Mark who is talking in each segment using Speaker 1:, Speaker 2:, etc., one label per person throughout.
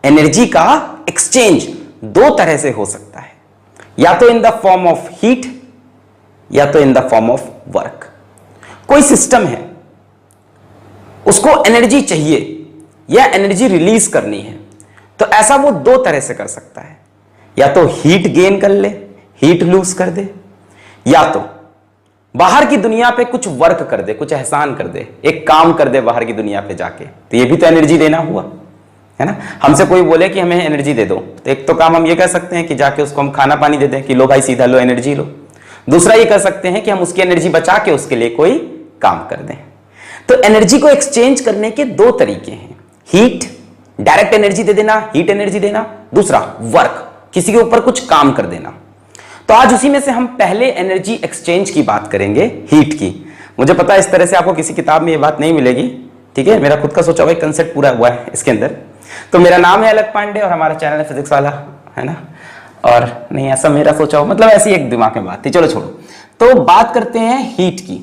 Speaker 1: Energy का exchange दो तरह से हो सकता है, या तो in the form of heat या तो in the form of work. कोई सिस्टम है, उसको एनर्जी चाहिए या एनर्जी रिलीज करनी है, तो ऐसा वो दो तरह से कर सकता है, या तो हीट गेन कर ले, हीट लूज कर दे, या तो बाहर की दुनिया पे कुछ वर्क कर दे, कुछ एहसान कर दे, एक काम कर दे बाहर की दुनिया पे जाके, तो ये भी तो एनर्जी देना हुआ, है ना। हमसे कोई बोले कि हमें एनर्जी दे दो, तो एक तो काम हम ये कह सकते हैं कि जाके उसको हम खाना पानी दे दें कि लो भाई सीधा लो एनर्जी लो। दूसरा ये कर सकते हैं कि हम उसकी एनर्जी बचा के उसके लिए कोई काम कर दें। तो एनर्जी को एक्सचेंज करने के दो तरीके हैं, हीट डायरेक्ट एनर्जी दे देना, हीट एनर्जी देना, दूसरा वर्क किसी के ऊपर कुछ काम कर देना। तो आज उसी में से हम पहले एनर्जी एक्सचेंज की बात करेंगे, हीट की। मुझे पता है इस तरह से आपको किसी किताब में ये बात नहीं मिलेगी, ठीक है, मेरा खुद का सोचा हुआ कंसेप्ट पूरा हुआ है इसके अंदर। तो मेरा नाम है अलग पांडे और हमारा चैनल है फिजिक्स वाला, है ना। और नहीं ऐसा मेरा सोचा हो, मतलब ऐसी एक दिमाग में बात थी, चलो छोड़ो। तो बात करते हैं हीट की।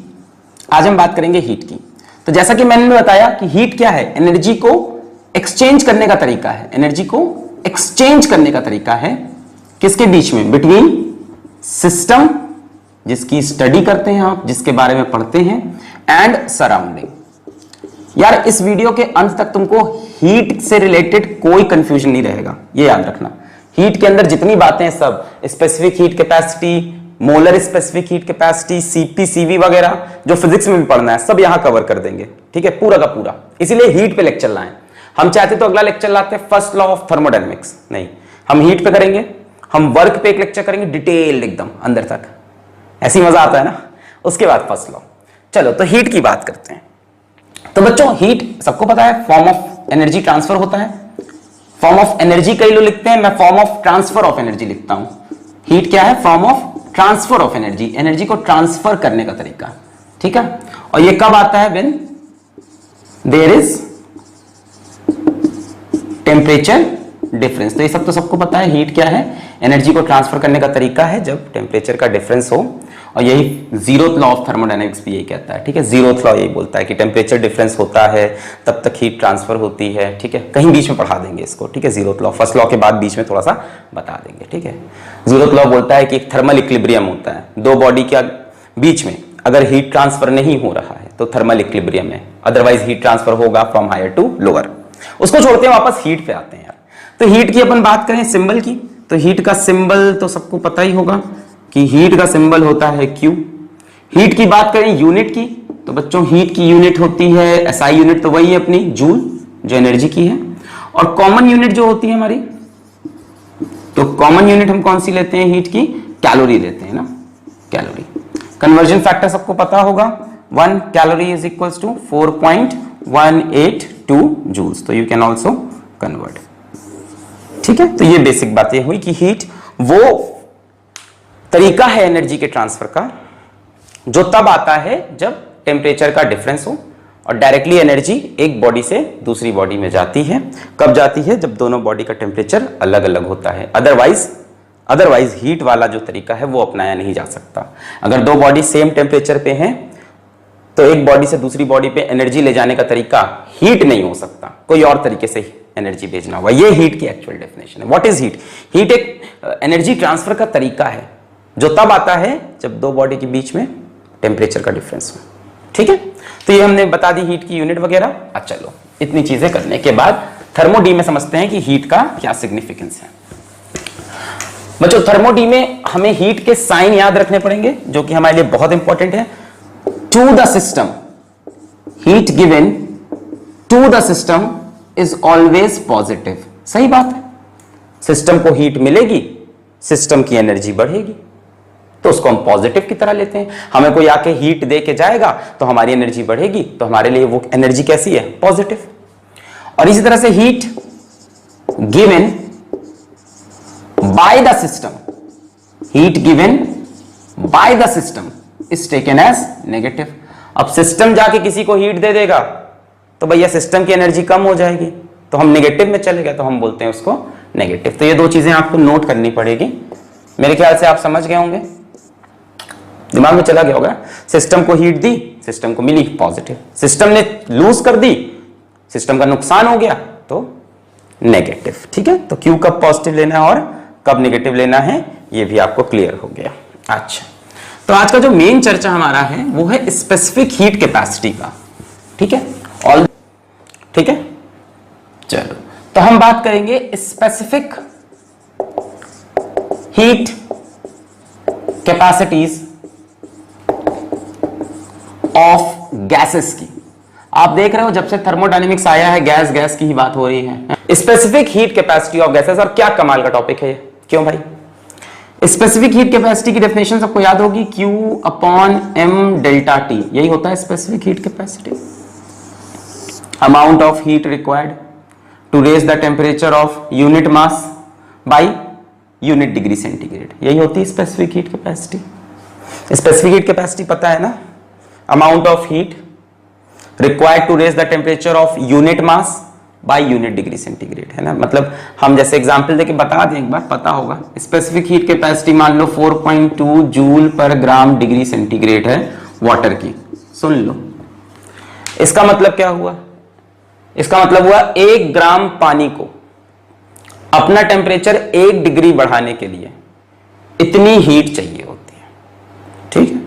Speaker 1: आज हम बात करेंगे हीट की। तो जैसा कि मैंने बताया कि हीट क्या है, एनर्जी को एक्सचेंज करने का तरीका है, एनर्जी को एक्सचेंज करने का तरीका है किसके बीच में, बिटवीन सिस्टम जिसकी स्टडी करते हैं आप, जिसके बारे में पढ़ते हैं, एंड सराउंडिंग। यार इस वीडियो के अंत तक तुमको हीट से रिलेटेड कोई कंफ्यूजन नहीं रहेगा, ये याद रखना। हीट के अंदर जितनी बातें हैं सब, specific heat capacity, molar specific heat capacity, CP CV वगैरह जो फिजिक्स में भी पढ़ना है, सब यहां कवर कर देंगे, ठीक है, पूरा का पूरा। इसीलिए हीट पे लेक्चर लाएं। हम चाहते तो अगला लेक्चर लाते हैं फर्स्ट लॉ ऑफ थर्मोडायनेमिक्स, नहीं, हम हीट पे करेंगे, हम वर्क पे एक लेक्चर करेंगे डिटेल एकदम अंदर तक, ऐसी मजा आता है ना। उसके बाद फर्स्ट लॉ। चलो तो हीट की बात करते हैं। तो बच्चों हीट सबको पता है फॉर्म ऑफ एनर्जी ट्रांसफर होता है। फॉर्म ऑफ एनर्जी कई लोग लिखते हैं, मैं form of transfer of energy लिखता हूं। हीट क्या है, form of transfer of energy, energy को ट्रांसफर करने का तरीका, ठीक है। और ये कब आता है, when there is temperature difference. तो ये सब तो सबको पता है, हीट क्या है, एनर्जी को ट्रांसफर करने का तरीका है जब टेम्परेचर का डिफरेंस हो। और यही जीरोथ लॉ ऑफ थर्मोडायनेमिक्स भी यही कहता है, ठीक है। जीरोथ लॉ यही बोलता है कि टेम्परेचर डिफरेंस होता है तब तक हीट ट्रांसफर होती है, ठीक है। कहीं बीच में पढ़ा देंगे इसको, ठीक है, जीरोथ लॉ फर्स्ट लॉ के बाद बीच में थोड़ा सा बता देंगे, ठीक है। जीरोथ लॉ बोलता है कि एक थर्मल इक्विलिब्रियम होता है, दो बॉडी के बीच में अगर हीट ट्रांसफर नहीं हो रहा है तो थर्मल इक्विलिब्रियम है, अदरवाइज हीट ट्रांसफर होगा फ्रॉम हायर टू लोअर। उसको छोड़ते हैं, वापस हीट पे आते हैं यार। तो हीट की अपन बात करें सिंबल की, तो हीट का सिंबल तो सबको पता ही होगा कि हीट का सिंबल होता है Q। हीट की बात करें यूनिट की, तो बच्चों हीट की यूनिट होती है SI यूनिट, तो वही है अपनी जूल, जो एनर्जी की है। और कॉमन यूनिट जो होती है हमारी, तो कॉमन यूनिट हम कौन सी लेते हैं हीट की, कैलोरी लेते हैं ना, कैलोरी। कन्वर्जन फैक्टर सबको पता होगा, 1 calorie is equals to 4.182 joules, तो यू कैन ऑल्सो कन्वर्ट, ठीक है। तो ये बेसिक बातें हुई कि हीट वो तरीका है एनर्जी के ट्रांसफर का जो तब आता है जब टेम्परेचर का डिफरेंस हो और डायरेक्टली एनर्जी एक बॉडी से दूसरी बॉडी में जाती है। कब जाती है, जब दोनों बॉडी का टेम्परेचर अलग अलग होता है। अदरवाइज हीट वाला जो तरीका है वो अपनाया नहीं जा सकता। अगर दो बॉडी सेम टेम्परेचर पे हैं तो एक बॉडी से दूसरी बॉडी पे एनर्जी ले जाने का तरीका हीट नहीं हो सकता, कोई और तरीके से एनर्जी भेजना होगा। ये हीट की एक्चुअल डेफिनेशन है। What is heat? हीट एक एनर्जी ट्रांसफर का तरीका है जो तब आता है जब दो बॉडी के बीच में टेम्परेचर का डिफरेंस हो, ठीक है। तो ये हमने बता दी हीट की यूनिट वगैरह। अच्छा चलो, इतनी चीजें करने के बाद थर्मोडी में समझते हैं कि हीट का क्या सिग्निफिकेंस है। बच्चों थर्मोडी में हमें हीट के साइन याद रखने पड़ेंगे जो कि हमारे लिए बहुत इंपॉर्टेंट है। To the system, heat given to the system is always positive. सही बात है, सिस्टम को हीट मिलेगी, सिस्टम की एनर्जी बढ़ेगी, तो उसको हम पॉजिटिव की तरह लेते हैं। हमें कोई आके हीट दे के जाएगा तो हमारी एनर्जी बढ़ेगी, तो हमारे लिए वो एनर्जी कैसी है, पॉजिटिव। और इसी तरह से heat given by the system, heat given by the system is taken as negative. अब सिस्टम जाके किसी को हीट दे देगा तो भैया सिस्टम की एनर्जी कम हो जाएगी, तो हम नेगेटिव में चले गए, तो हम बोलते हैं उसको नेगेटिव। तो ये दो चीजें आपको नोट करनी पड़ेगी। मेरे ख्याल से आप समझ गए होंगे, दिमाग में चला गया होगा। सिस्टम को हीट दी, सिस्टम को मिली पॉजिटिव, सिस्टम ने लूज कर दी, सिस्टम का नुकसान हो गया तो नेगेटिव। ठीक है, तो Q कब पॉजिटिव लेना है और कब नेगेटिव लेना है ये भी आपको क्लियर हो गया। अच्छा, तो आज का जो मेन चर्चा हमारा है वो है स्पेसिफिक हीट कैपेसिटी का। ठीक है, ऑल ठीक है, चलो तो हम बात करेंगे specific heat capacities of gases की। आप देख रहे हो जब से थर्मोडायनेमिक्स आया है गैस गैस की ही बात हो रही है। Specific heat capacity of gases, और क्या कमाल का टॉपिक है ये, क्यों भाई? स्पेसिफिक हीट कैपेसिटी की डेफिनेशन सबको याद होगी, Q upon M delta T, यही होता है specific heat capacity. Amount of heat required to raise the temperature of unit mass by unit degree centigrade, यही होती है specific heat capacity. Specific heat capacity पता है ना, amount of heat required to raise the temperature of unit mass by unit degree centigrade, है ना। मतलब हम जैसे एग्जांपल देके बता दें, एक बार पता होगा, स्पेसिफिक हीट कैपेसिटी मान लो 4.2 जूल पर ग्राम डिग्री सेंटीग्रेड है वाटर की। सुन लो, इसका मतलब क्या हुआ? इसका मतलब हुआ 1 ग्राम पानी को अपना टेम्परेचर 1 डिग्री बढ़ाने के लिए इतनी हीट चाहिए होती है। ठीक है,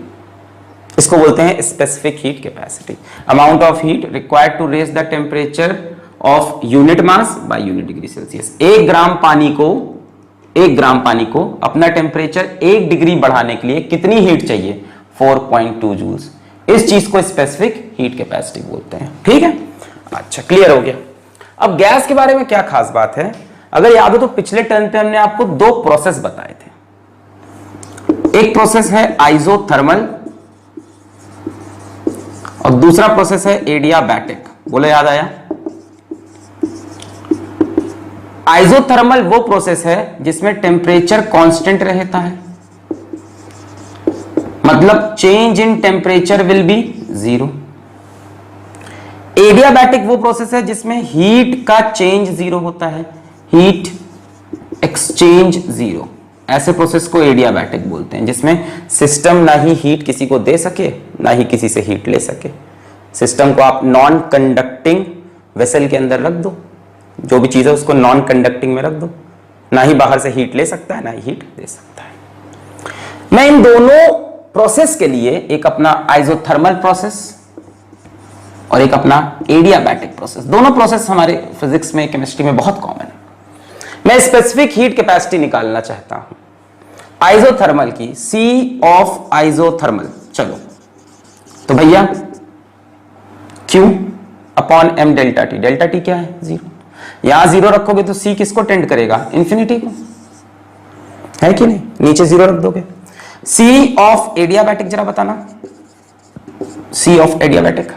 Speaker 1: इसको बोलते हैं specific heat capacity, amount of heat required to raise the temperature of unit mass by unit degree celsius. 1 gram पानी को अपना टेम्परेचर 1 डिग्री बढ़ाने के लिए कितनी हीट चाहिए? 4.2 जूल्स। इस चीज को स्पेसिफिक हीट कैपेसिटी बोलते हैं। ठीक है, अच्छा क्लियर हो गया। अब गैस के बारे में क्या खास बात है, अगर याद हो तो पिछले टर्न पे हमने आपको 2 प्रोसेस बताए थे। एक प्रोसेस है आइसोथर्मल और दूसरा प्रोसेस है एडियाबैटिक। बोलो याद आया? आइसोथर्मल वो प्रोसेस है जिसमें टेम्परेचर कांस्टेंट रहता है, मतलब change in temperature will be 0। Adiabatic वो प्रोसेस है जिसमें हीट का चेंज 0 होता है, हीट एक्सचेंज 0। ऐसे प्रोसेस को एडियाबैटिक बोलते हैं, जिसमें सिस्टम ना ही हीट किसी को दे सके ना ही किसी से हीट ले सके। सिस्टम को आप नॉन कंडक्टिंग वेसल के अंदर रख दो, जो भी चीज है उसको नॉन कंडक्टिंग में रख दो, ना ही बाहर से हीट ले सकता है ना ही हीट दे सकता है। मैं इन दोनों प्रोसेस के लिए एक अपना आइसोथर्मल प्रोसेस और एक अपना एडियाबैटिक प्रोसेस, दोनों प्रोसेस हमारे फिजिक्स में केमिस्ट्री में बहुत कॉमन है। मैं स्पेसिफिक हीट कैपेसिटी निकालना चाहता हूं आइसोथर्मल की, C ऑफ आइसोथर्मल। चलो तो भैया Q upon M delta T, delta T क्या है? 0। यहां 0 रखोगे तो C किसको टेंड करेगा? इंफिनिटी को, है कि नहीं? नीचे 0 रख दोगे। C ऑफ एडियाबैटिक जरा बताना, C ऑफ एडियाबैटिक।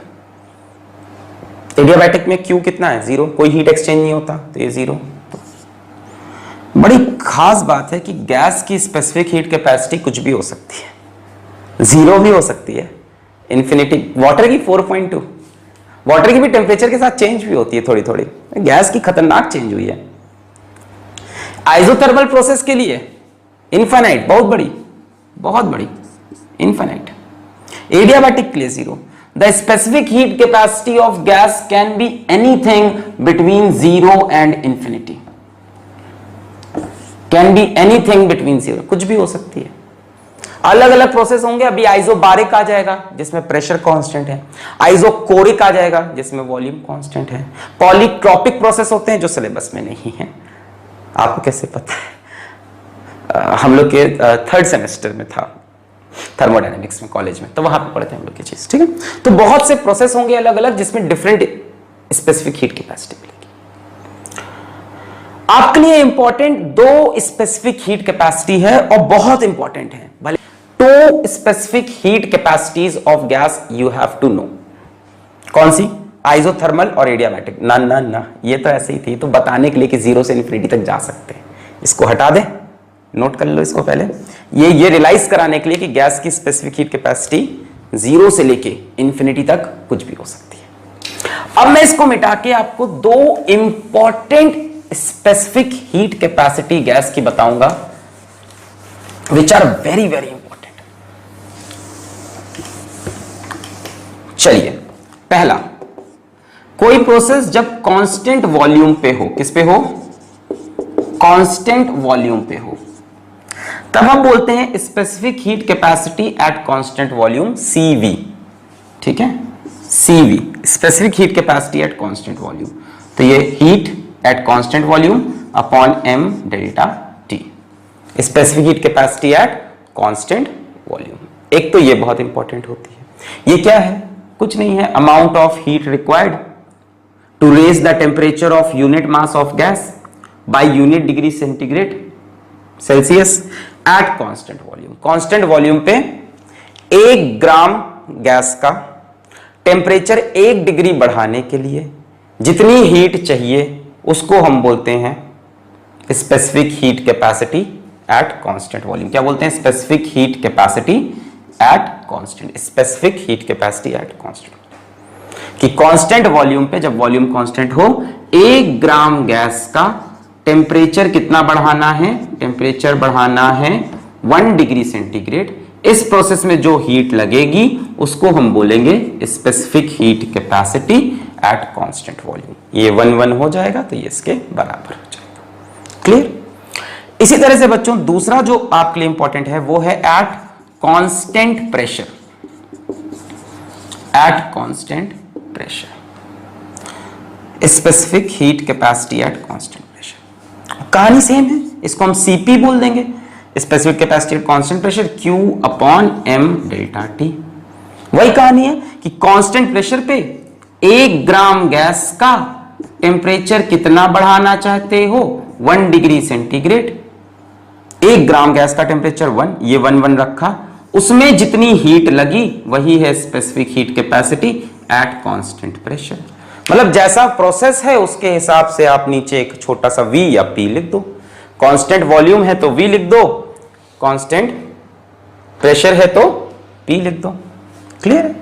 Speaker 1: एडियाबैटिक में Q कितना है? 0, कोई हीट एक्सचेंज नहीं होता तो ये 0। बड़ी खास बात है कि गैस की स्पेसिफिक हीट कैपेसिटी कुछ भी हो सकती है, 0 भी हो सकती है, इंफिनिटी। वाटर की 4.2, वाटर की भी टेम्परेचर के साथ चेंज भी होती है थोड़ी थोड़ी, गैस की खतरनाक चेंज हुई है। आइसोथर्मल प्रोसेस के लिए इनफाइनाइट, बहुत बड़ी इनफाइनाइट। एडियाबैटिक के लिए 0। The specific heat capacity of gas can be anything between 0 and infinity, can be anything between 0, कुछ भी हो सकती है। अलग अलग प्रोसेस होंगे, अभी आइसोबारिक आ जाएगा जिसमें प्रेशर कांस्टेंट है, आइसोकोरिक आ जाएगा जिसमें वॉल्यूम कांस्टेंट है, पॉलीट्रॉपिक प्रोसेस होते हैं जो सिलेबस में नहीं है। आपको कैसे पता है? हम लोग के 3rd सेमेस्टर में था थर्मोडायनेमिक्स में कॉलेज में, तो वहां पे पढ़ते हैं हम लोग की चीज। ठीक है, तो बहुत से प्रोसेस होंगे अलग अलग जिसमें डिफरेंट स्पेसिफिक हीट कैपेसिटी मिलेगी। आपके लिए इंपॉर्टेंट 2 स्पेसिफिक हीट कैपेसिटी है और बहुत इंपॉर्टेंट है। भले 2 specific heat capacities of gas you have to know. कौन सी? आइसोथर्मल और एडियाबैटिक। ना ना ना, ये तो ऐसे ही थी, तो बताने के लिए कि 0 से इंफिनिटी तक जा सकते हैं। इसको हटा दे, नोट कर लो इसको पहले। ये रियलाइज कराने के लिए कि गैस की स्पेसिफिक हीट कैपेसिटी 0 से लेके इंफिनिटी तक कुछ भी हो सकती है। अब मैं इसको मिटा के आपको 2 important specific heat capacity gas की बताऊंगा, which are very very important. चलिए, पहला, कोई प्रोसेस जब कांस्टेंट वॉल्यूम पे हो, किस पे हो? कांस्टेंट वॉल्यूम पे हो, तब हम बोलते हैं specific heat capacity at constant volume, CV। ठीक है, CV specific heat capacity at constant volume. तो ये heat at constant volume upon m delta T, specific heat capacity at constant volume. एक तो ये बहुत इंपॉर्टेंट होती है। ये क्या है? कुछ नहीं है, amount of heat required to raise the temperature of unit mass of gas by unit degree centigrade celsius at constant volume. Constant volume पे 1 ग्राम गैस का टेम्परेचर 1 डिग्री बढ़ाने के लिए जितनी हीट चाहिए उसको हम बोलते हैं specific heat capacity at constant volume. क्या बोलते हैं? Specific heat capacity at constant, specific heat capacity at constant. कि कांस्टेंट वॉल्यूम पे जब वॉल्यूम कांस्टेंट हो, 1 ग्राम गैस का टेम्परेचर कितना बढ़ाना है? टेम्परेचर बढ़ाना है 1 डिग्री सेंटीग्रेड। इस प्रोसेस में जो हीट लगेगी उसको हम बोलेंगे specific heat capacity at constant volume. ये 1 हो जाएगा तो ये इसके बराबर हो जाएगा। क्लियर? इसी तरह से बच्चों दूसरा जो आपके लिए इंपॉर्टेंट है वो है eight constant pressure. Eight constant pressure specific heat capacity at constant pressure. कहानी सेम है, इसको हम CP बोल देंगे, specific capacity at constant pressure, Q upon m delta T। वही कहानी है कि कांस्टेंट प्रेशर पे 1 ग्राम गैस का टेम्परेचर कितना बढ़ाना चाहते हो? 1 डिग्री सेंटीग्रेड। 1 ग्राम गैस का टेम्परेचर 1, ये 1 रखा, उसमें जितनी हीट लगी वही है specific heat capacity at constant pressure. मतलब जैसा प्रोसेस है उसके हिसाब से आप नीचे एक छोटा सा V या P लिख दो। कांस्टेंट वॉल्यूम है तो V लिख दो, कांस्टेंट प्रेशर है तो P लिख दो। क्लियर है?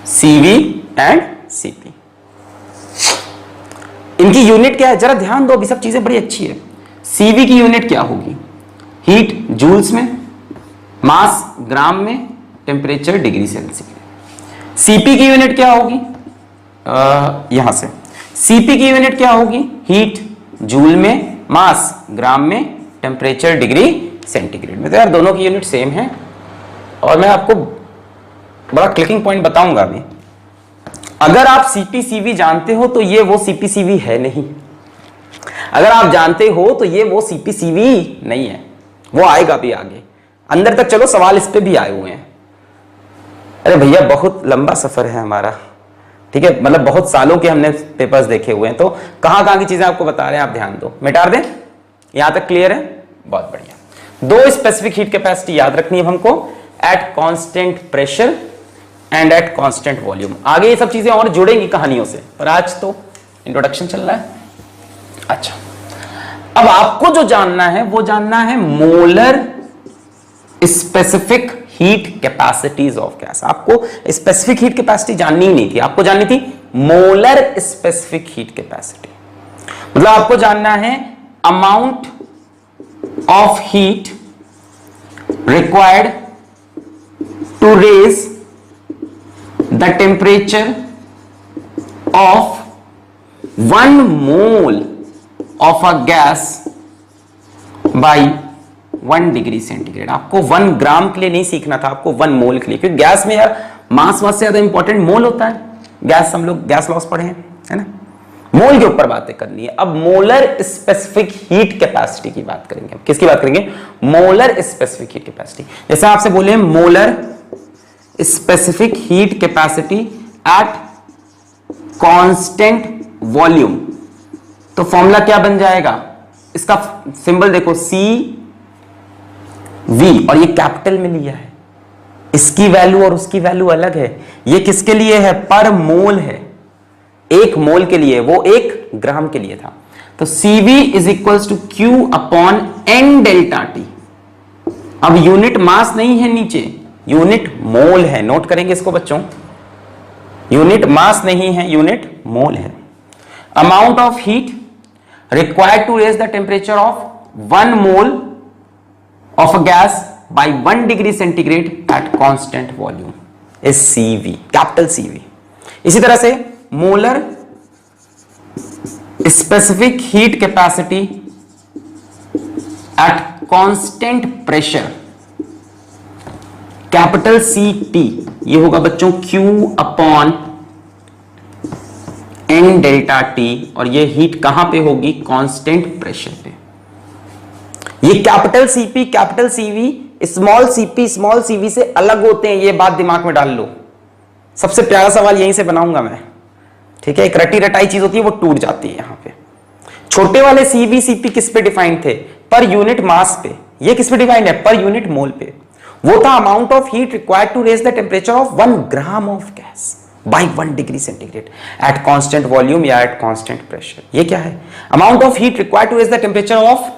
Speaker 1: CV and CP। इनकी यूनिट क्या है जरा ध्यान दो, अभी सब चीजें बड़ी अच्छी है। CV की यूनिट क्या होगी? हीट जूल्स में, मास ग्राम में, टेम्परेचर डिग्री सेल्सियस। CP की यूनिट क्या होगी? यहां से CP की यूनिट क्या होगी? हीट जूल में, मास ग्राम में, टेम्परेचर डिग्री सेंटीग्रेड में। तो यार दोनों की यूनिट सेम है और मैं आपको बड़ा क्लिकिंग पॉइंट बताऊंगा अभी। अगर आप CP/CV जानते हो तो ये वो CP/CV है नहीं, अगर आप जानते हो तो ये वो CP/CV नहीं है, वो आएगा भी आगे अंदर तक। चलो सवाल इस पे भी आए हुए हैं। अरे भैया बहुत लंबा सफर है हमारा, ठीक है, मतलब बहुत सालों के हमने पेपर्स देखे हुए हैं, तो कहां की चीजें आपको बता रहे हैं, आप ध्यान दो। मिटा दें? यहां तक क्लियर है? बहुत बढ़िया। 2 स्पेसिफिक हीट कैपेसिटी याद रखनी है हमको, eight constant pressure and eight constant volume. आगे ये सब चीजें और जुड़ेंगी कहानियों से, पर आज तो इंट्रोडक्शन चल रहा है। अच्छा, अब आपको जो जानना है वो जानना है molar specific heat capacities of gas. आपको स्पेसिफिक हीट कैपेसिटी जाननी ही नहीं थी, आपको जाननी थी मोलर स्पेसिफिक हीट कैपेसिटी। मतलब आपको जानना है amount of heat required to raise the temperature of 1 mole of a gas by 1 degree centigrade. आपको 1 ग्राम के लिए नहीं सीखना था, आपको 1 मोल के लिए, क्योंकि गैस में यार मास वास से ज्यादा इंपॉर्टेंट मोल होता है। गैस हम लोग गैस लॉस पढ़े हैं, है ना? मोल के ऊपर बातें करनी है। अब मोलर स्पेसिफिक हीट कैपेसिटी की बात करेंगे। किसकी बात करेंगे? Molar specific heat capacity. जैसे आपसे बोले molar specific heat capacity at constant volume, तो फॉर्मूला क्या बन जाएगा? इसका सिंबल देखो CV, और ये कैपिटल में लिया है। इसकी वैल्यू और उसकी वैल्यू अलग है। ये किसके लिए है? पर मोल है, 1 मोल के लिए, वो 1 ग्राम के लिए था। तो CV is equals to Q upon N delta T। अब यूनिट मास नहीं है नीचे, यूनिट मोल है। नोट करेंगे इसको बच्चों, यूनिट मास नहीं है, यूनिट मोल है। Amount of heat required to raise the temperature of 1 mole of a gas by 1 degree centigrade at constant volume is CV, capital CV। इसी तरह से molar specific heat capacity at constant pressure, capital C T, ये होगा बच्चों Q upon N delta T, और ये heat कहां पे होगी? कांस्टेंट प्रेशर पे। ये capital CP capital CV small CP small CV से अलग होते हैं, ये बात दिमाग में डाल लो। सबसे प्यारा सवाल यहीं से बनाऊंगा मैं, ठीक है? एक रटी रटाई चीज होती है वो टूट जाती है यहां पे। छोटे वाले सीबी सीपी किस पे डिफाइंड थे? पर यूनिट मास पे। ये किस पे डिफाइंड है? पर यूनिट मोल पे। वो था amount of heat required to raise the temperature of 1 gram of gas by 1 degree centigrade at constant volume या एट कांस्टेंट प्रेशर। ये क्या है? Amount of heat required to raise the temperature of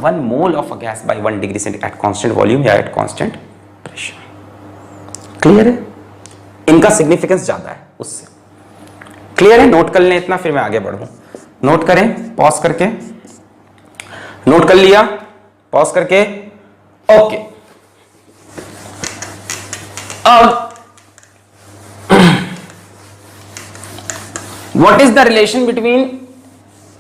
Speaker 1: 1 mole of a gas by 1 degree centigrade at constant volume या at constant pressure. Clear है? इनका significance ज्यादा है उससे। क्लियर है? नोट कर लें इतना, फिर मैं आगे बढ़ूं। नोट करें पॉज करके, नोट कर लिया पॉज करके, ओके। अब what is the relation between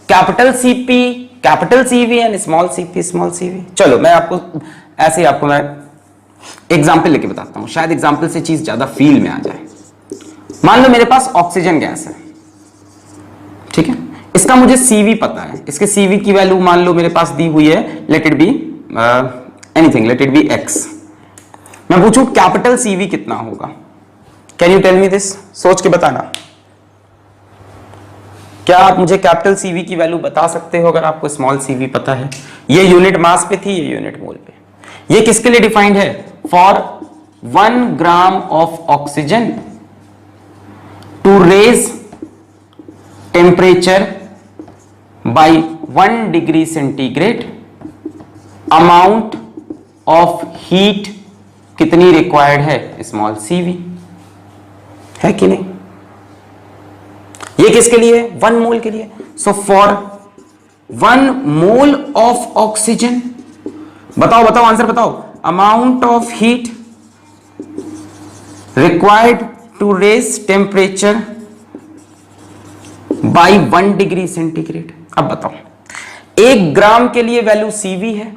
Speaker 1: capital CP capital CV and small CP small CV? चलो मैं आपको ऐसे ही आपको मैं एग्जाम्पल लेके बताता हूं, शायद एग्जाम्पल से चीज ज्यादा फील में आ जाए। मान लो मेरे पास ऑक्सीजन गैस है, ठीक है? इसका मुझे सीवी पता है, इसके सीवी की वैल्यू मान लो मेरे पास दी हुई है, let it be anything, let it be X. मैं पूछूं कैपिटल सीवी कितना होगा? Can you tell me this? सोच के बताना। क्या आप मुझे कैपिटल सीवी की वैल्यू बता सकते हो अगर आपको स्मॉल सीवी पता है? ये यूनिट मास पे थी, ये यूनिट मोल पे। ये किसके लिए डिफाइंड है? For 1 gram of oxygen to raise temperature by 1 degree centigrade, amount of heat कितनी रिक्वायर्ड है? Small CV. है कि नहीं? ये किसके लिए? 1 मोल के लिए। So for 1 mole of oxygen, बताओ बताओ आंसर बताओ, amount of heat required to raise temperature by 1 degree centigrade. अब बताओ 1 ग्राम के लिए वैल्यू सीवी है,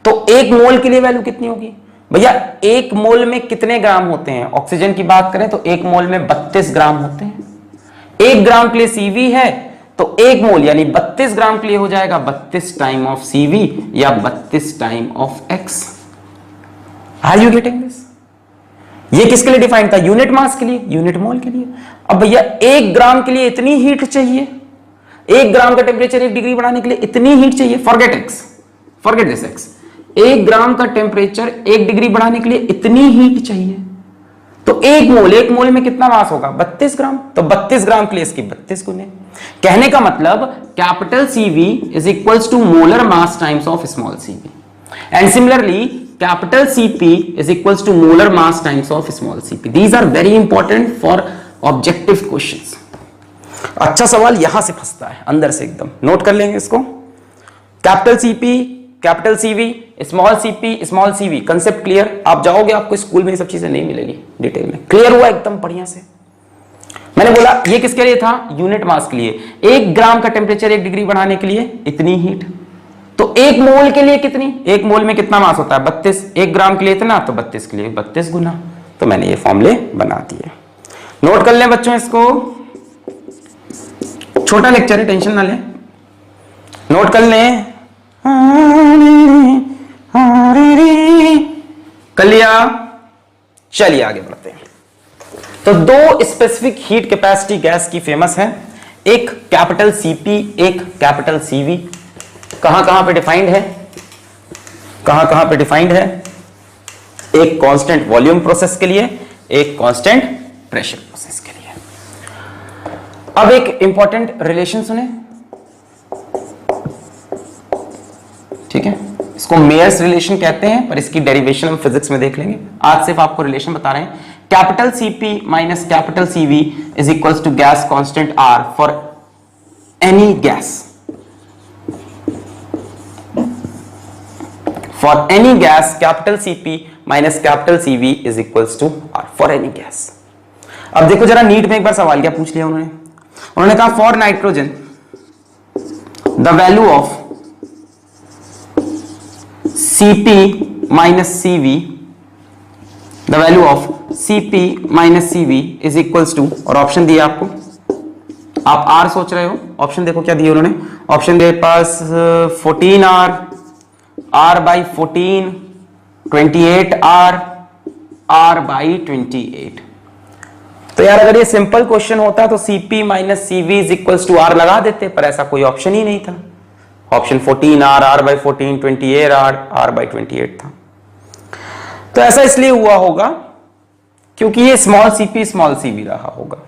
Speaker 1: तो 1 मोल के लिए वैल्यू कितनी होगी? भैया 1 मोल में कितने ग्राम होते हैं? ऑक्सीजन की बात करें तो 1 मोल में 32 ग्राम होते हैं। 1 ग्राम के लिए सीवी है तो 1 मोल यानी 32 ग्राम के लिए हो जाएगा 32 टाइम ऑफ सीवी या 32 time of X. Are you getting this? ये किसके लिए डिफाइंड था? यूनिट मास के लिए, यूनिट मोल के लिए। अब भैया 1 ग्राम के लिए इतनी हीट चाहिए, 1 ग्राम का टेम्परेचर 1 डिग्री बढ़ाने के लिए इतनी हीट चाहिए। Forget x, forget this x. 1 ग्राम का टेम्परेचर 1 डिग्री बढ़ाने के लिए इतनी हीट चाहिए, तो 1 मोल में कितना मास होगा? 32 ग्राम। तो 32 ग्राम के लिए इसकी 32 गुने। कहने का मतलब capital CV is equals to molar mass times of small CV, and similarly capital CP is equals to molar mass times of small CP. These are very important for objective questions. अच्छा सवाल यहां से फंसता है अंदर से एकदम, note कर लेंगे इसको। Capital CP capital CV small CV, concept clear? आप जाओगे आपको स्कूल में ये सब चीजें नहीं मिलेगी डिटेल में। क्लियर हुआ एकदम बढ़िया से? मैंने बोला ये किसके लिए था? यूनिट मास के लिए। 1 ग्राम का टेम्परेचर 1 डिग्री बढ़ाने के लिए इतनी हीट, तो 1 मोल के लिए कितनी? 1 मोल में कितना मास होता है? 32। 1 ग्राम के लिए इतना, तो 32 के लिए 32 गुना। तो मैंने ये फॉर्मूले बना दिए। नोट कर लें बच्चों इसको, छोटा लेक्चर है, टेंशन ना लें, नोट कर लें। कर लिया? चलिए आगे बढ़ते हैं। तो 2 स्पेसिफिक हीट कैपेसिटी गैस की फेमस है, एक कैपिटल सीपी, एक कैपिटल सीवी। कहां कहां पे डिफाइंड है? कहां कहां पे डिफाइंड है? एक कांस्टेंट वॉल्यूम प्रोसेस के लिए, एक कांस्टेंट प्रेशर प्रोसेस के लिए। अब एक इंपॉर्टेंट रिलेशन सुने, ठीक है? इसको मेयर्स रिलेशन कहते हैं, पर इसकी डेरिवेशन हम फिजिक्स में देख लेंगे। आज सिर्फ आपको रिलेशन बता रहे हैं। Capital CP minus capital CV is equals to gas constant R for any gas. For any gas capital CP minus capital CV is equals to R for any gas. अब देखो जरा नीट में एक बार सवाल क्या पूछ लिया उन्होंने कहा for nitrogen the value of Cp minus Cv, the value of Cp minus Cv is equals to, और ऑप्शन दिया आपको, आप R सोच रहे हो, ऑप्शन देखो क्या दिए उन्होंने, option they pass 14R, R by 14, 28R, R by 28। तो यार अगर ये सिंपल क्वेश्चन होता तो Cp minus Cv is equals to R लगा देते, पर ऐसा कोई ऑप्शन ही नहीं था। Option 14R, R by 14, 28R, R by 28 था। तो ऐसा इसलिए हुआ होगा क्योंकि ये स्मॉल cv रहा होगा।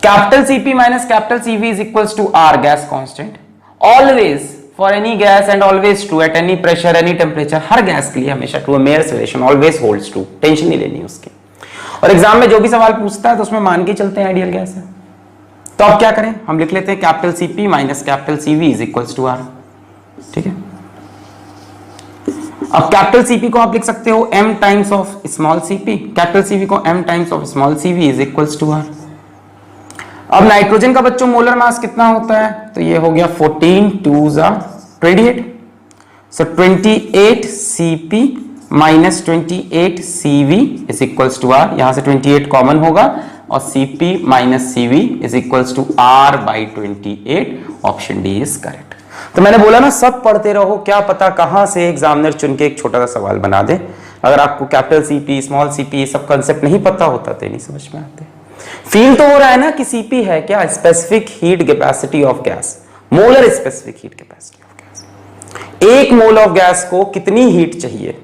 Speaker 1: Capital Cp minus capital Cv is equals to R, gas constant, always for any gas and always true at any pressure any temperature, हर गैस के लिए हमेशा true, Mayer's relation always holds true, tension नहीं लेनी उसकी। और एग्जाम में जो भी सवाल पूछता है तो उसमें मान के चलते हैं आइडियल गैस है। तो अब क्या करें, हम लिख लेते हैं capital Cp minus capital Cv is equals to R, ठीक है। अब कैपिटल Cp को आप लिख सकते हो m times of small Cp, capital Cv को m times of small Cv is equals to R। अब नाइट्रोजन का बच्चों मोलर मास कितना होता है, तो ये हो गया 14 2 28, so 28 Cp minus 28 Cv is equals to R, यहां से 28 कॉमन होगा और Cp minus Cv is equals to R by 28, option D is correct. तो मैंने बोला ना सब पढ़ते रहो, क्या पता कहां से एग्जामिनर चुन के एक छोटा सा सवाल बना दे। अगर आपको कैपिटल Cp स्मॉल Cp सब कंसेप्ट नहीं पता होता तो नहीं समझ में आते। फील तो हो रहा है ना कि Cp है क्या, specific heat capacity of gas, molar specific heat capacity of gas. एक मोल ऑफ गैस को कितनी हीट चाहिए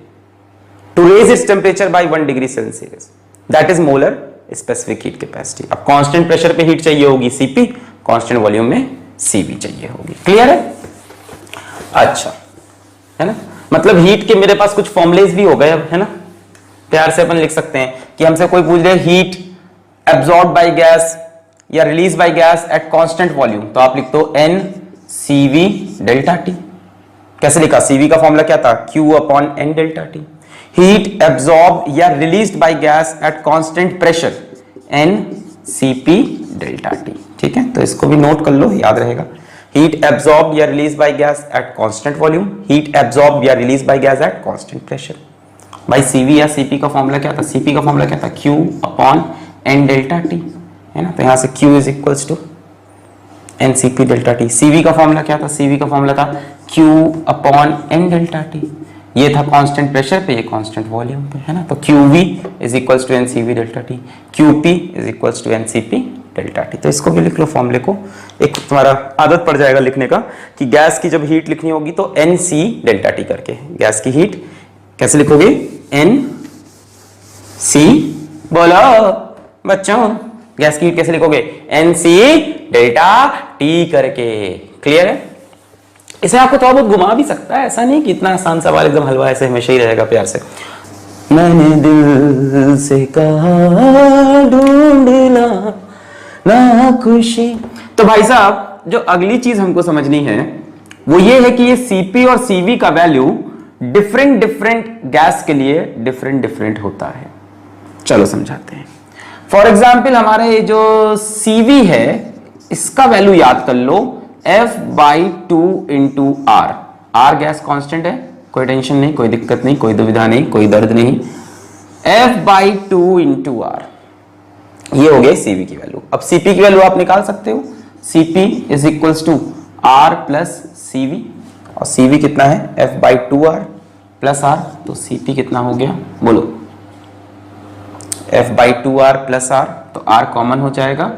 Speaker 1: to raise its temperature by 1 degree Celsius, that is molar specific heat capacity. अब कांस्टेंट प्रेशर पे heat चाहिए होगी Cp, constant volume में Cv चाहिए होगी। क्लियर है? अच्छा है ना, मतलब हीट के मेरे पास कुछ फॉर्मुलेज भी हो गए अब, है ना। प्यार से अपन लिख सकते हैं कि हमसे कोई पूछ दे हीट एब्जॉर्ब बाय गैस या release by gas at constant volume, तो आप लिख दो n Cv डेल्टा T। कैसे लिखा, Cv का फॉर्मूला क्या था, Q upon n delta T। Heat absorb या released by gas at constant pressure n Cp delta T, ठीक है। तो इसको भी नोट कर लो, याद रहेगा। हीट एब्जॉर्ब या release by gas at constant volume, heat absorb या release by gas at constant pressure. भाई Cv या Cp का फॉर्मूला क्या था, Cp का फॉर्मूला क्या था, Q upon n delta T, है ना। तो यहां से Q is equals to n Cp delta T। Cv का फॉर्मूला क्या था, Cv का फॉर्मूला था Q upon n delta T। ये था कांस्टेंट प्रेशर पे, ये कांस्टेंट वॉल्यूम पे, है ना। तो QV is equals to n Cv delta T, QP is equals to n Cp delta T। तो इसको भी लिख लो फॉर्मूले को, एक तुम्हारा आदत पड़ जाएगा लिखने का कि गैस की जब हीट लिखनी होगी तो NC डेल्टा T करके, गैस की हीट कैसे लिखोगे, NC, बोलो बच्चों गैस की हीट कैसे लिखोगे, NC डेल्टा T करके। क्लियर है? इसे आपको थोड़ा बहुत घुमा भी सकता है, ऐसा नहीं कि इतना आसान सवाल एकदम हलवा ऐसे हमेशा ही रहेगा। प्यार से, मैंने दिल से कहा ढूंढना ना खुशी। तो भाई साहब जो अगली चीज हमको समझनी है वो ये है कि ये Cp और Cv का वैल्यू डिफरेंट गैस के लिए डिफरेंट होता है। चलो समझाते हैं। फॉर एग्जाम्पल हमारे ये जो Cv है इसका वैल्यू याद कर लो F/2 into R। R gas constant है, कोई टेंशन नहीं, कोई दिक्कत नहीं, कोई दुविधा नहीं, कोई दर्द नहीं। F/2 इंटू R, ये हो गया Cv की वैल्यू। अब Cp की वैल्यू आप निकाल सकते हो, Cp is equals to R plus Cv, और Cv कितना है F/2R प्लस R, तो Cp कितना हो गया बोलो, F/2R प्लस R, तो R कॉमन हो जाएगा,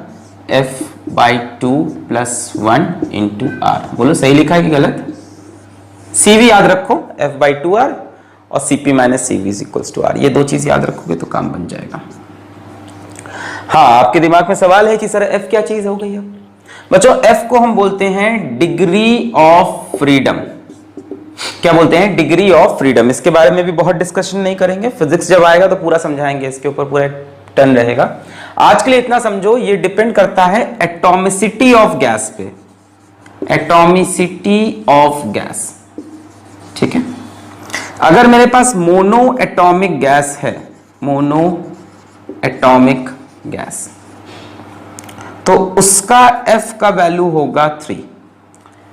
Speaker 1: F/2 प्लस 1 इंटू R। बोलो सही लिखा है कि गलत? Cv याद रखो F/2R और Cp minus Cv is equals to R, ये दो चीज याद रखोगे तो काम बन जाएगा। हाँ, आपके दिमाग में सवाल है कि सर F क्या चीज हो गई है बच्चों? F को हम बोलते हैं डिग्री ऑफ फ्रीडम। क्या बोलते हैं? Degree of freedom. इसके बारे में भी बहुत डिस्कशन नहीं करेंगे, फिजिक्स जब आएगा तो पूरा समझाएंगे, इसके ऊपर पूरा टर्न रहेगा। आज के लिए इतना समझो, ये डिपेंड करता है एटॉमिसिटी ऑफ गैस पे, एटॉमिसिटी ऑफ गैस, ठीक है। अगर मेरे पास मोनो एटॉमिक गैस है, मोनो एटॉमिक गैस, तो उसका F का वैल्यू होगा 3।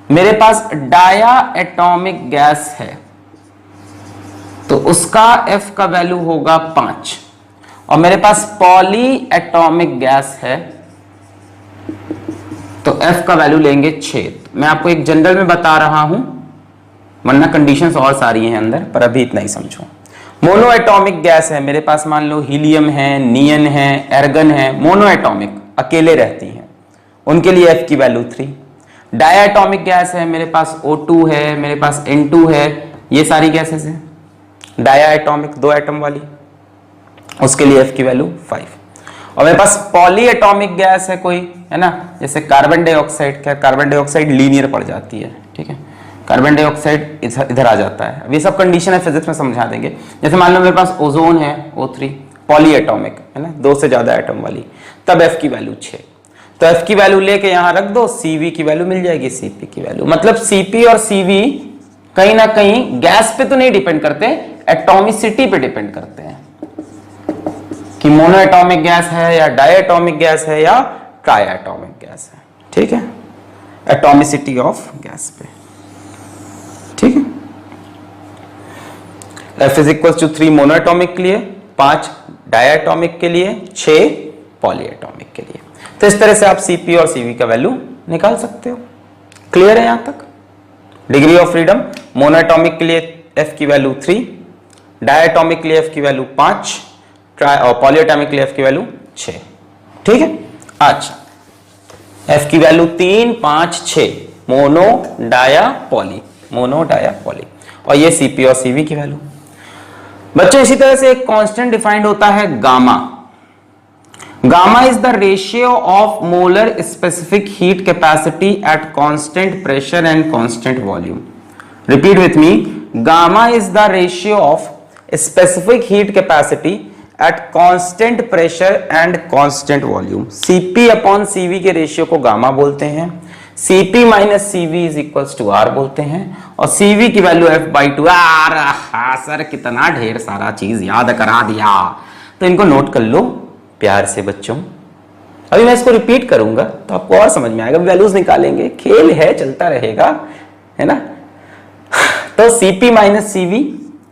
Speaker 1: मेरे पास डाया एटॉमिक गैस है तो उसका F का वैल्यू होगा 5, और मेरे पास पॉली एटॉमिक गैस है तो F का वैल्यू लेंगे 6। मैं आपको एक जनरल में बता रहा हूं, वरना कंडीशंस और सारी हैं अंदर, पर अभी इतना ही समझो। मोनो एटॉमिक गैस है मेरे पास, मान लो हीलियम है, नियन है, एर्गन है, मोनो एटॉमिक अकेले रहती हैं, उनके लिए F की वैल्यू 3। डाया एटॉमिक गैस है मेरे पास, O2 है, मेरे पास N2 है, ये सारी गैसेस हैं डाया एटॉमिक, 2 एटम वाली, उसके लिए F की वैल्यू 5। और मेरे पास पॉली एटॉमिक गैस है कोई, है ना, जैसे कार्बन डाइऑक्साइड। क्या कार्बन डाइऑक्साइड लीनियर पड़ जाती है, ठीक है, कार्बन डाइऑक्साइड इधर आ जाता है। अब ये सब कंडीशन है फिजिक्स में समझा देंगे। जैसे मान लो मेरे पास ओजोन है O3, पॉली एटॉमिक है ना, 2 से ज्यादा एटम वाली, तब F की वैल्यू 6। तो F की वैल्यू लेके यहां रख दो, CV की वैल्यू मिल जाएगी, CP की वैल्यू। मतलब CP और CV कहीं ना कहीं गैस पे तो नहीं डिपेंड करते, एटॉमिसिटी पे डिपेंड करते हैं कि मोनो एटॉमिक गैस है या डायटोमिक गैस है या ट्राइएटॉमिक गैस है, ठीक है, एटॉमिसिटी ऑफ गैस पे, ठीक है। F is equal to 3 monoatomic के लिए, 5 डायटोमिक के लिए, 6 पॉली एटॉमिक के लिए। तो इस तरह से आप CP और CV का वैल्यू निकाल सकते हो। क्लियर है यहां तक? Degree of freedom, mono atomic के लिए F की वैल्यू 3, डायटोमिक के लिए F की वैल्यू 5, और पॉली एटॉमिक के लिए F की वैल्यू 6, ठीक है। अच्छा, F की value 3, 5, 6, mono dia poly, mono dia poly, और ये CP और CV की वैल्यू। बच्चों इसी तरह से एक कांस्टेंट डिफाइंड होता है gamma. Gamma is the ratio of molar specific heat capacity at constant pressure and constant volume. Repeat with me, gamma is the ratio of specific heat capacity at constant pressure and constant volume. CP upon CV के ratio को gamma बोलते हैं, CP minus CV is equals to R बोलते हैं, और CV की value F/2। Sir कितना ढेर सारा चीज याद करा दिया, तो इनको नोट कर लो प्यार से बच्चों। अभी मैं इसको रिपीट करूंगा तो आपको और समझ में आएगा, वैल्यूज निकालेंगे, खेल है चलता रहेगा, है ना। तो CP minus CV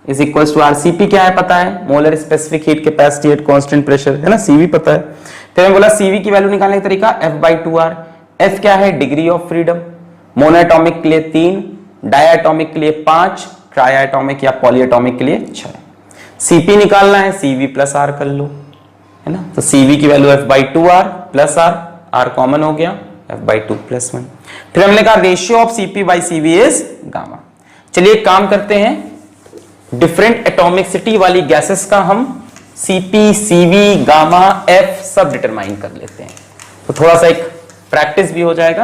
Speaker 1: is equals to R। CP क्या है पता है, molar specific heat capacity at constant pressure, है ना, CV पता है। फिर मैं बोला CV की वैल्यू निकालने का तरीका F/2R। F क्या है, degree of freedom, mono atomic के लिए 3, डायटोमिक के लिए 5, ट्राइएटॉमिक या पॉलीएटॉमिक के लिए 6। CP निकालना है, CV प्लस R कर लो, है ना। तो CV की value F/2R plus R, R common हो गया, F/2 प्लस 1। फिर हमने कहा ratio of CP by CV is gamma. चलिए एक काम करते हैं, डिफरेंट एटॉमिसिटी वाली गैसेस का हम CP, CV, गामा, F सब डिटरमाइन कर लेते हैं, तो थोड़ा सा एक प्रैक्टिस भी हो जाएगा।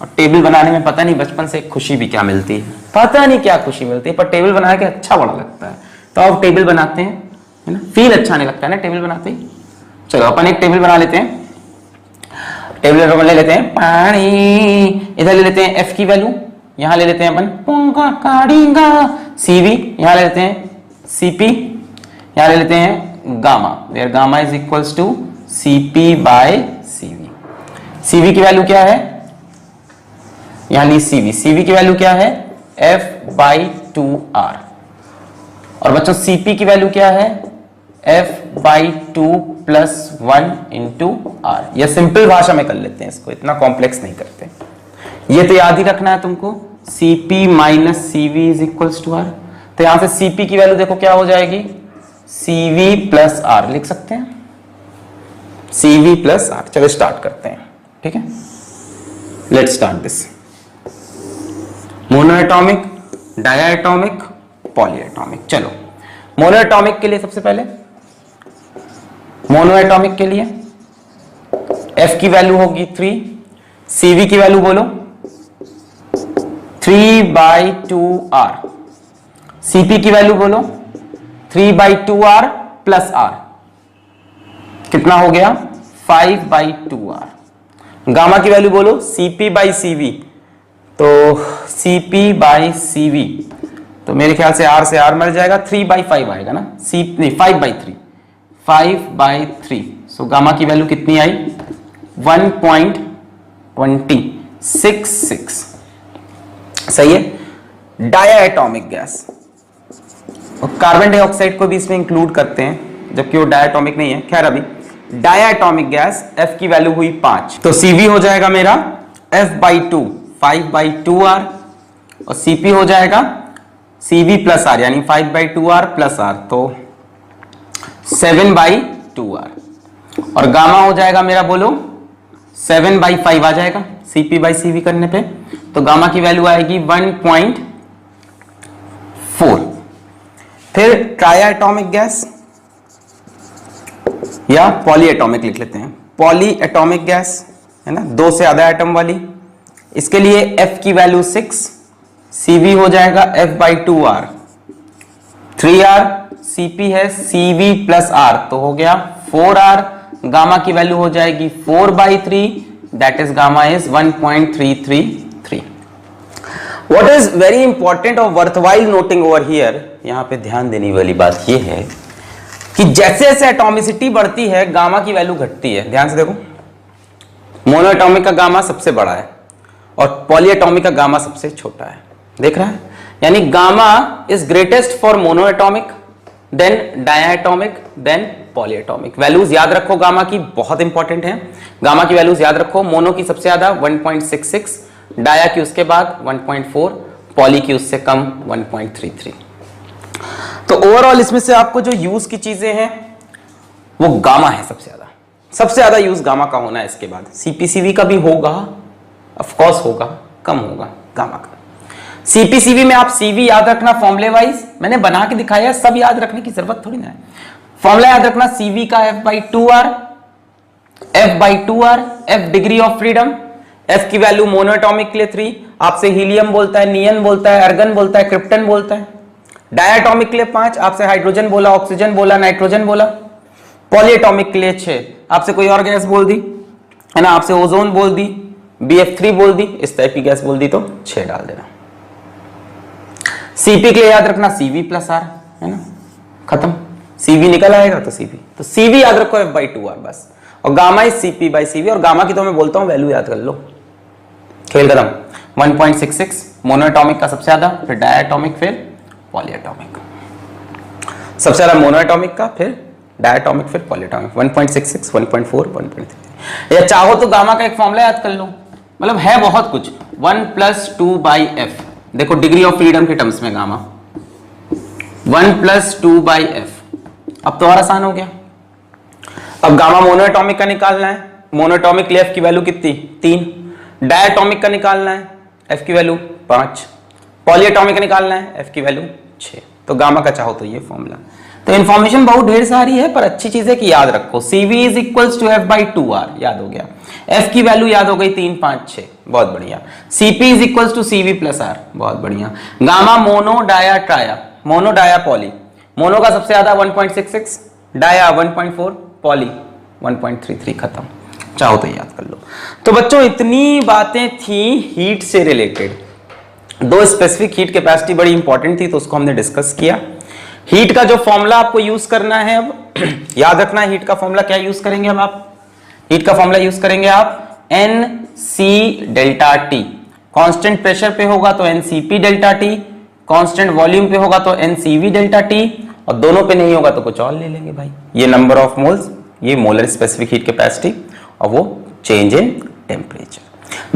Speaker 1: और टेबल बनाने में पता नहीं बचपन से एक खुशी भी क्या मिलती है, पता नहीं क्या खुशी मिलती है, पर टेबल बना के अच्छा बड़ा लगता है। तो अब टेबल बनाते हैं, है ना, फील अच्छा नहीं लगता है ना टेबल बनाते ही। चलो अपन एक टेबल बना लेते हैं। टेबल अपन ले लेते हैं पानी, इधर ले लेते हैं F की वैल्यू, यहां ले लेते हैं अपन पोंगा काड़ीगा, CV यहां ले लेते हैं, CP यहां ले लेते हैं gamma, where gamma is equals to CP by CV। CV की वैल्यू क्या है, यहां ली CV की वैल्यू क्या है F/2R। और बच्चों CP की वैल्यू क्या है F/2 प्लस 1 इंटू R। यह सिंपल भाषा में कर लेते हैं इसको, इतना कॉम्प्लेक्स नहीं करते। ये तो याद ही रखना है तुमको, CP minus CV is equals to R। तो यहां से CP की वैल्यू देखो क्या हो जाएगी, CV प्लस R लिख सकते हैं, CV प्लस R। चलो स्टार्ट करते हैं, ठीक है, let's start this. Monoatomic, diatomic, polyatomic. चलो मोनोएटॉमिक के लिए सबसे पहले, मोनोएटॉमिक के लिए F की वैल्यू होगी 3, CV की वैल्यू बोलो 3/2R, CP की वैल्यू बोलो 3/2R प्लस R, कितना हो गया 5/2R। गामा की वैल्यू बोलो CP/CV, तो CP/CV, तो मेरे ख्याल से R से R मर जाएगा, 3/5 आएगा ना, नहीं 5/3, सो गामा की वैल्यू कितनी आई 1.2066। सही है। डाया एटॉमिक गैस, और कार्बन डाइऑक्साइड को भी इसमें इंक्लूड करते हैं जबकि वो डायटोमिक नहीं है। खैर अभी डाया एटॉमिक गैस F की वैल्यू हुई 5, तो CV हो जाएगा मेरा F/2 5/2R, और CP हो जाएगा CV प्लस R यानी 5/2R प्लस R, तो 7/2R, और गामा हो जाएगा मेरा बोलो 7/5 आ जाएगा CP/CV करने पे, तो गामा की वैल्यू आएगी 1.4। फिर ट्राया एटॉमिक गैस या पॉली एटॉमिक लिख लेते हैं, पॉली एटॉमिक गैस है ना, 2 से ज्यादा एटम वाली। इसके लिए F की वैल्यू 6, CV हो जाएगा F/2R, 3R, CP है CV प्लस R, तो हो गया 4R, गामा की वैल्यू हो जाएगी 4/3, that is gamma is 1.333। What is very important or worthwhile noting over here, यहां पे ध्यान देने वाली बात यह है कि जैसे जैसे एटॉमिसिटी बढ़ती है गामा की वैल्यू घटती है। ध्यान से देखो, मोनोएटॉमिक का गामा सबसे बड़ा है और पॉलीएटॉमिक का गामा सबसे छोटा है। देख रहा है, यानी gamma is greatest for monoatomic, then diatomic, then polyatomic. Values याद रखो गामा की, बहुत इंपॉर्टेंट है। गामा की वैल्यूज याद रखो, मोनो की सबसे ज्यादा 1.66, डाया की उसके बाद 1.4, पॉली की उससे कम 1.33। तो ओवरऑल इसमें से आपको जो यूज की चीजें हैं वो गामा है सबसे ज्यादा यूज गामा का होना है। इसके बाद CPCV का भी होगा, ऑफ कोर्स होगा, कम होगा गामा का। CPCV में आप CV याद रखना फॉर्मूले वाइज, मैंने बना के दिखाया, सब याद रखने की जरूरत थोड़ी ना है। फॉर्मूला याद रखना CV का F/2R, F degree of freedom, F की वैल्यू मोनोएटॉमिक के लिए 3, आपसे हीलियम बोलता है, नियन बोलता है, अर्गन बोलता है, क्रिप्टन बोलता है। डायटॉमिक के लिए 5, आपसे हाइड्रोजन बोला, ऑक्सीजन बोला, नाइट्रोजन बोला। पॉलीएटॉमिक के लिए 6, आपसे कोई और गैस बोल दी है ना, आपसे ओजोन बोल दी, BF3 बोल दी, इस टाइप की गैस बोल दी तो 6 डाल देना। CP के लिए याद रखना CV प्लस R है ना, खत्म। CV निकल आएगा तो CV, तो CV याद रखो F/2R बस, और गामा इज CP/CV, और गामा की तो मैं बोलता हूं वैल्यू याद कर लो, खेल खत्म। 1.66 मोनोएटॉमिक का सबसे ज्यादा, फिर डायटॉमिक, फिर पॉलीएटॉमिक। सबसे ज्यादा मोनोएटॉमिक का, फिर डायटॉमिक, फिर पॉलीएटॉमिक। 1.66, 1.4, 1.3। या चाहो तो गामा का एक फॉर्मूला याद कर लो, मतलब है बहुत कुछ, 1 + 2/F। देखो डिग्री ऑफ फ्रीडम के टर्म्स में गामा 1 + 2/F। अब तो और आसान हो गया। अब गामा मोनोएटॉमिक का निकालना है, मोनोएटॉमिक के लिए F की वैल्यू कितनी 3, डायटॉमिक का निकालना है F की वैल्यू 5, पॉलीएटॉमिक का निकालना है F की वैल्यू 6। तो गामा का चाहो तो ये फॉर्मूला। तो इन्फॉर्मेशन बहुत ढेर सारी है पर अच्छी चीज है कि याद रखो। CV = F/2R याद हो गया, F की वैल्यू याद हो गई 3, 5, 6, बहुत बढ़िया। CP = CV + R, बहुत बढ़िया। Gamma mono dia ट्राया, mono dia poly, mono का सबसे ज्यादा 1.66, डाया 1.4, पॉली 1.33, खत्म। चाहो तो याद कर लो। तो बच्चों इतनी बातें थी हीट से रिलेटेड। 2 स्पेसिफिक हीट कैपेसिटी बड़ी इंपॉर्टेंट थी तो उसको हमने डिस्कस किया। हीट का जो फॉर्मूला आपको यूज करना है, अब याद रखना है हीट का फॉर्मूला क्या यूज करेंगे। अब आप हीट का फॉर्मूला यूज करेंगे आप NC∆T। कांस्टेंट प्रेशर पे होगा तो NCP∆T, कांस्टेंट वॉल्यूम पे होगा तो NCV∆T, और दोनों पे नहीं होगा तो कुछ और ले लेंगे भाई। ये नंबर ऑफ मोल्स, ये मोलर स्पेसिफिक हीट कैपेसिटी, और वो चेंज इन टेम्परेचर।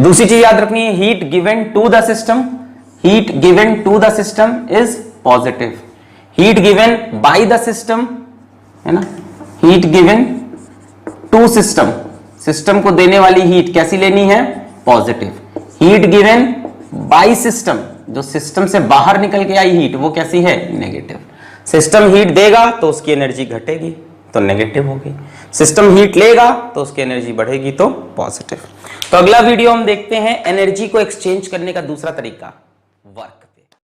Speaker 1: दूसरी चीज याद रखनी है, heat given to the system, heat given to the system is positive. Heat given by the system है ना, heat given to system, system को देने वाली हीट कैसी लेनी है, positive. Heat given by system, जो सिस्टम से बाहर निकल के आई हीट वो कैसी है, नेगेटिव। सिस्टम हीट देगा तो उसकी एनर्जी घटेगी तो नेगेटिव होगी, सिस्टम हीट लेगा तो उसकी एनर्जी बढ़ेगी तो पॉजिटिव। तो अगला वीडियो हम देखते हैं एनर्जी को एक्सचेंज करने का दूसरा तरीका।